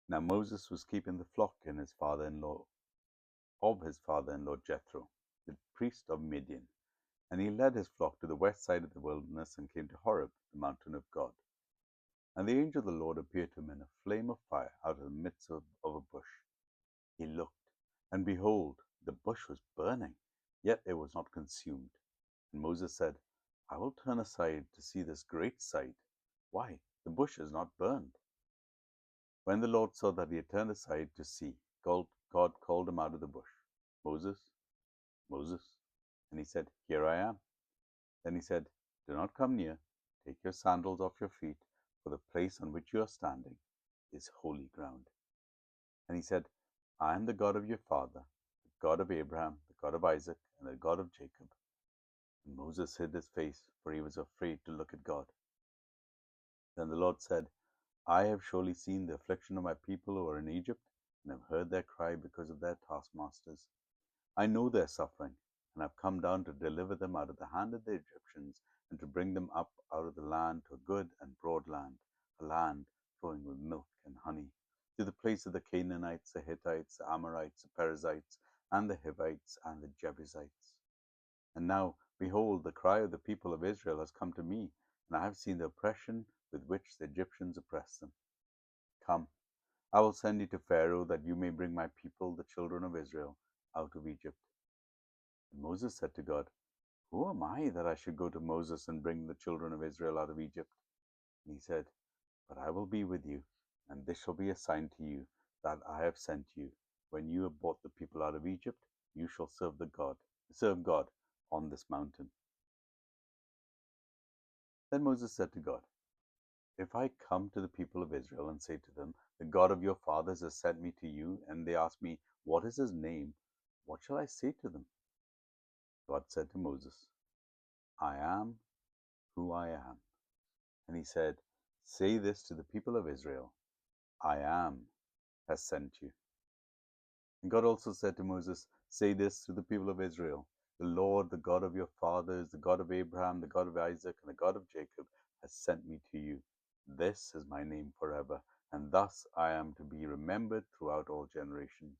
Now Moses was keeping the flock in his father-in-law Jethro, the priest of Midian, and he led his flock to the west side of the wilderness and came to Horeb, the mountain of God. And the angel of the Lord appeared to him in a flame of fire out of the midst of a bush. He looked, and behold, the bush was burning, yet it was not consumed. And Moses said, I will turn aside to see this great sight. Why, the bush is not burned. When the Lord saw that he had turned aside to see, God called him out of the bush. Moses, Moses. And he said, Here I am. Then he said, Do not come near. Take your sandals off your feet, for the place on which you are standing is holy ground. And he said, I am the God of your father, the God of Abraham, the God of Isaac, and the God of Jacob. And Moses hid his face, for he was afraid to look at God. Then the Lord said, I have surely seen the affliction of my people who are in Egypt, and have heard their cry because of their taskmasters. I know their suffering, and have come down to deliver them out of the hand of the Egyptians, and to bring them up out of the land to a good and broad land, a land flowing with milk and honey, to the place of the Canaanites, the Hittites, the Amorites, the Perizzites, and the Hivites, and the Jebusites. And now, behold, the cry of the people of Israel has come to me, and I have seen the oppression with which the Egyptians oppress them. Come, I will send you to Pharaoh, that you may bring my people, the children of Israel, out of Egypt. And Moses said to God, Who am I that I should go to Moses and bring the children of Israel out of Egypt? And he said, But I will be with you, and this shall be a sign to you that I have sent you. When you have brought the people out of Egypt, you shall serve God on this mountain. Then Moses said to God, If I come to the people of Israel and say to them, The God of your fathers has sent me to you, and they ask me, What is his name? What shall I say to them? God said to Moses, I am who I am. And he said, Say this to the people of Israel, I am has sent you. And God also said to Moses, Say this to the people of Israel, The Lord, the God of your fathers, the God of Abraham, the God of Isaac, and the God of Jacob, has sent me to you. This is my name forever, and thus I am to be remembered throughout all generations.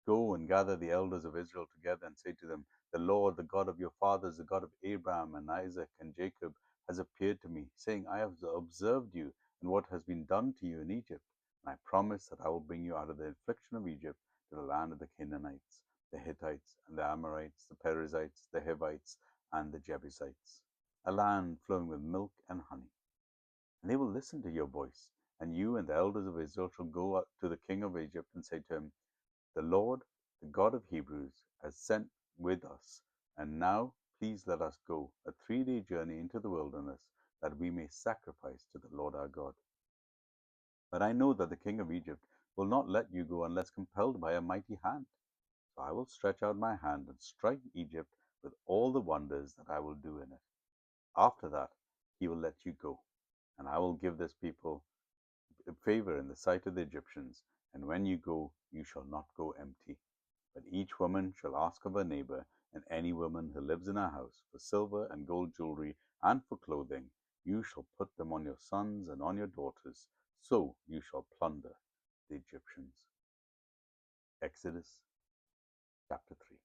Go and gather the elders of Israel together and say to them, The Lord, the God of your fathers, the God of Abraham and Isaac and Jacob, has appeared to me, saying, I have observed you and what has been done to you in Egypt, and I promise that I will bring you out of the affliction of Egypt to the land of the Canaanites, the Hittites, and the Amorites, the Perizzites, the Hivites, and the Jebusites, a land flowing with milk and honey. And they will listen to your voice, and you and the elders of Israel shall go up to the king of Egypt and say to him, The Lord, the God of Hebrews, has sent with us, and now please let us go a 3-day journey into the wilderness, that we may sacrifice to the Lord our God. But I know that the king of Egypt will not let you go unless compelled by a mighty hand. So I will stretch out my hand and strike Egypt with all the wonders that I will do in it. After that, he will let you go, and I will give this people favor in the sight of the Egyptians, and when you go, you shall not go empty. But each woman shall ask of her neighbor, and any woman who lives in her house, for silver and gold jewelry, and for clothing. You shall put them on your sons and on your daughters, so you shall plunder the Egyptians. Exodus chapter 3.